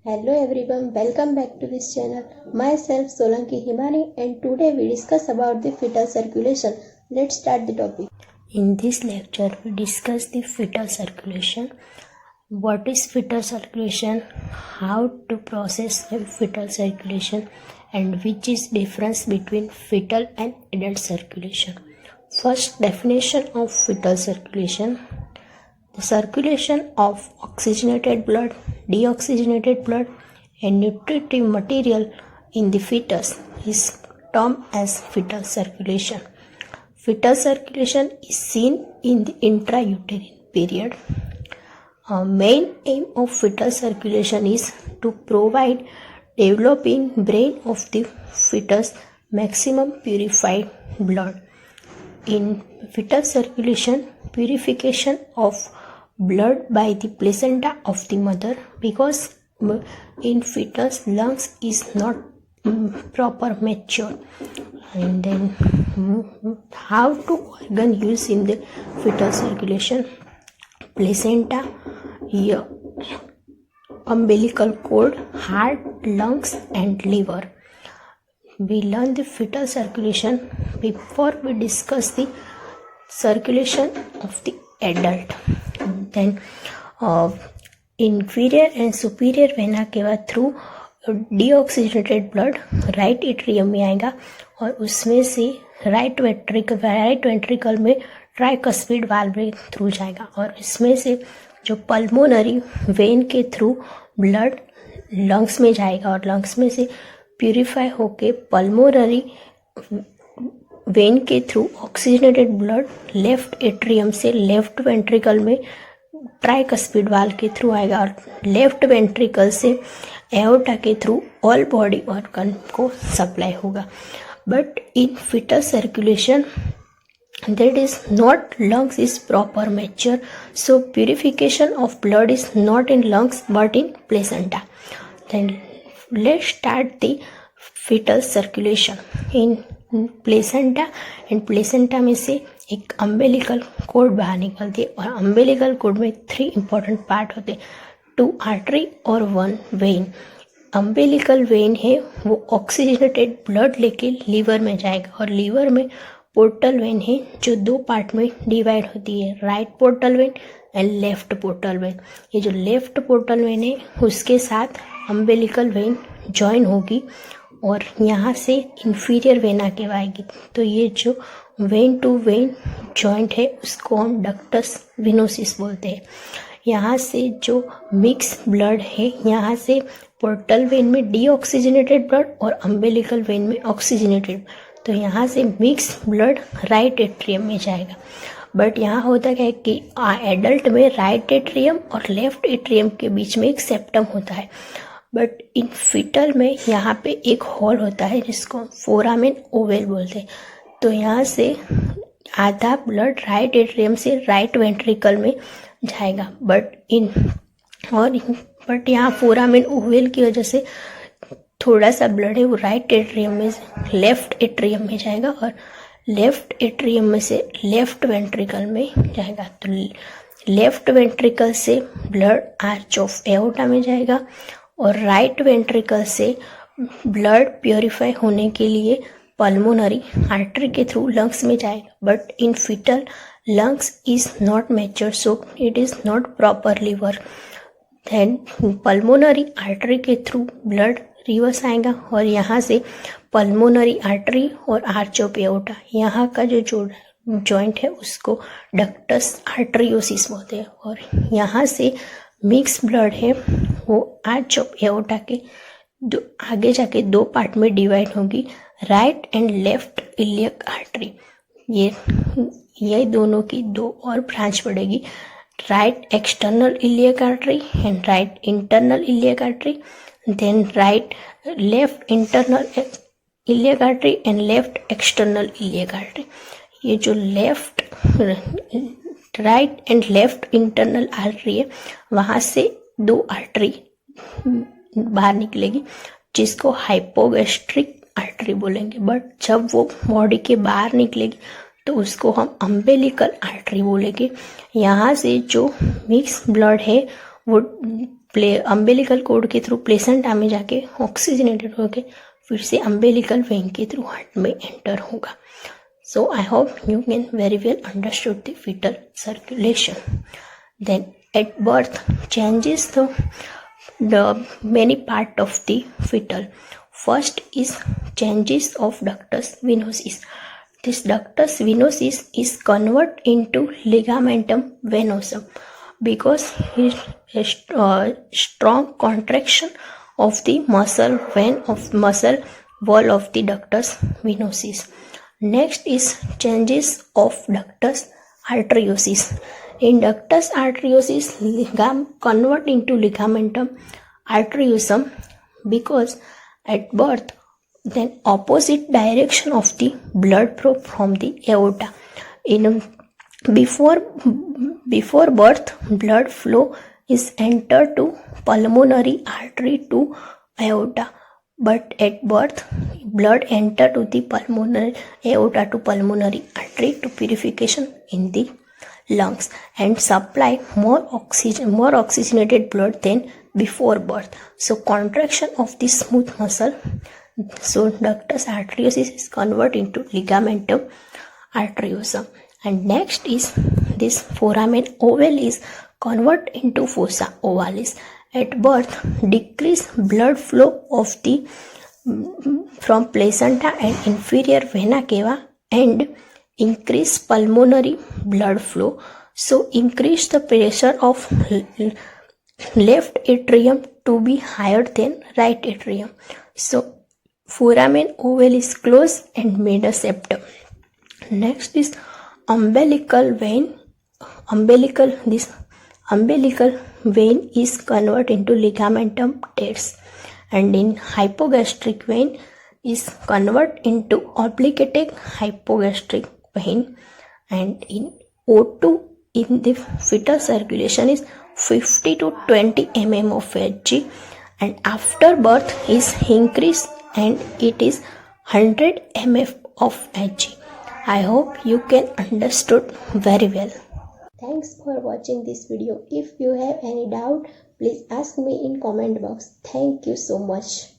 Hello everyone, welcome back to this channel. Myself Solanki Himani and today we discuss about the fetal circulation. Let's start the topic. In this lecture we discuss the fetal circulation. What is fetal circulation? How to process fetal circulation and which is difference between fetal and adult circulation. First, definition of fetal circulation. The circulation of oxygenated blood, deoxygenated blood and nutritive material in the fetus is termed as fetal circulation. Fetal circulation is seen in the intrauterine period. Main aim of fetal circulation is to provide developing brain of the fetus maximum purified blood. In fetal circulation, purification of blood by the placenta of the mother, because in fetus lungs is not proper mature. And then how to organ use in the fetal circulation: placenta, umbilical cord, heart, lungs and liver. We learn the fetal circulation before we discuss the circulation of the adult. Then inferior and superior vena cava through deoxygenated blood right atrium में आएगा और उसमें से right ventricle में tricuspid valve के through जाएगा और इसमें से जो पल्मोनरी वेन के थ्रू ब्लड लंग्स में जाएगा और लंग्स में से प्यूरिफाई होके पल्मोनरी वेन के through oxygenated blood left atrium से लेफ्ट वेंट्रिकल में ट्राइकस्पिड वाल्व के थ्रू आएगा और लेफ्ट वेंट्रिकल से एओर्टा के थ्रू ऑल बॉडी ऑर्गन को सप्लाई होगा. But in fetal circulation that is not lungs is proper mature, so purification of blood is not in lungs but in placenta. Then let's start the fetal circulation in placenta. And placenta में से एक umbilical cord बाहर निकलती है और umbilical cord में 3 important part होते हैं, 2 आर्टरी और 1 वेन. अम्बिलिकल वेन है वो ऑक्सीजनेटेड ब्लड लेके लीवर में जाएगा और लीवर में पोर्टल वेन है जो 2 पार्ट में डिवाइड होती है, right portal vein and left portal vein. ये जो लेफ्ट पोर्टल वेन है उसके साथ अम्बिलिकल वेन ज्वाइन होगी और यहाँ से इंफीरियर वेना कहलाएगी. तो ये जो वेन टू वेन जॉइंट है उसको हम डक्टस विनोसिस बोलते हैं. यहाँ से जो मिक्स ब्लड है, यहाँ से पोर्टल वेन में डीऑक्सीजनेटेड ब्लड और अम्बिलिकल वेन में ऑक्सीजनेटेड, तो यहाँ से मिक्स ब्लड राइट एट्रियम में जाएगा. बट यहाँ होता क्या है कि एडल्ट में राइट एट्रियम और लेफ्ट एट्रियम के बीच में एक सेप्टम होता है. बट इन फीटल में यहाँ पे एक हॉल होता है जिसको फोरामेन ओवल बोलते हैं. तो यहाँ से आधा ब्लड राइट एट्रियम से राइट वेंट्रिकल में जाएगा. बट यहाँ फोरामेन ओवल की वजह से थोड़ा सा ब्लड है वो राइट एट्रियम में लेफ्ट एट्रियम में जाएगा और लेफ्ट एट्रियम में से लेफ्ट वेंट्रिकल में जाएगा. तो लेफ्ट वेंट्रिकल से ब्लड आर्च ऑफ एओर्टा में जाएगा और राइट वेंट्रिकल से ब्लड प्योरीफाई होने के लिए पल्मोनरी आर्टरी के थ्रू लंग्स में जाएगा. But in fetal lungs is not mature, so it is not properly work. Then pulmonary artery के थ्रू ब्लड रिवर्स आएगा और यहाँ से पल्मोनरी आर्टरी और आर्च ऑफ एओर्टा, यहाँ का जो जॉइंट है उसको डक्टस आर्टरियोसिस बोलते हैं. और यहाँ से मिक्स ब्लड है वो आर्च ऑफ एओर्टा के आगे जाके 2 पार्ट में डिवाइड होगी, right and left iliac artery. ये दोनों की 2 और ब्रांच पड़ेगी, right external iliac artery and right internal iliac artery. Then right left internal iliac artery and left external iliac artery. ये जो left right and left internal artery है वहाँ से 2 आर्टरी बाहर निकलेगी जिसको हाइपोगैस्ट्रिक आर्टरी बोलेंगे. बट जब वो बॉडी के बाहर निकलेगी तो उसको हम अम्बिलिकल आर्टरी बोलेंगे. यहाँ से जो मिक्स ब्लड है वो अम्बेलिकल कोड के थ्रू प्लेसेंटा में जाके ऑक्सीजनेटेड होके फिर से अम्बेलिकल वेन के थ्रू हार्ट में एंटर होगा. So I hope you can very well understood the fetal circulation. Then at birth changes the many part of the fetal. First is changes of ductus venosus. This ductus venosus is converted into ligamentum venosum because strong contraction of the muscle vein of muscle wall of the ductus venosus. Next is changes of ductus arteriosus. In ductus arteriosus, convert into ligamentum arteriosum because at birth, then opposite direction of the blood flow from the aorta. Before birth, blood flow is entered to pulmonary artery to aorta. But at birth, blood enter to the pulmonary aorta to pulmonary artery to purification in the lungs and supply more oxygenated blood than before birth. So contraction of the smooth muscle. So ductus arteriosus is converted into ligamentum arteriosum. And next is this foramen ovale is converted into fossa ovalis. At birth, decrease blood flow of the from placenta and inferior vena cava and increase pulmonary blood flow. So increase the pressure of left atrium to be higher than right atrium. So foramen ovale is closed and middle septum. Next is umbilical vein. Umbilical vein is converted into ligamentum teres, and in hypogastric vein is converted into obligated hypogastric vein, and in O2 in the fetal circulation is 50 to 20 mm of Hg, and after birth is increased and it is 100 mm of Hg. I hope you can understood very well. Thanks for watching this video. If you have any doubt, please ask me in comment box. Thank you so much.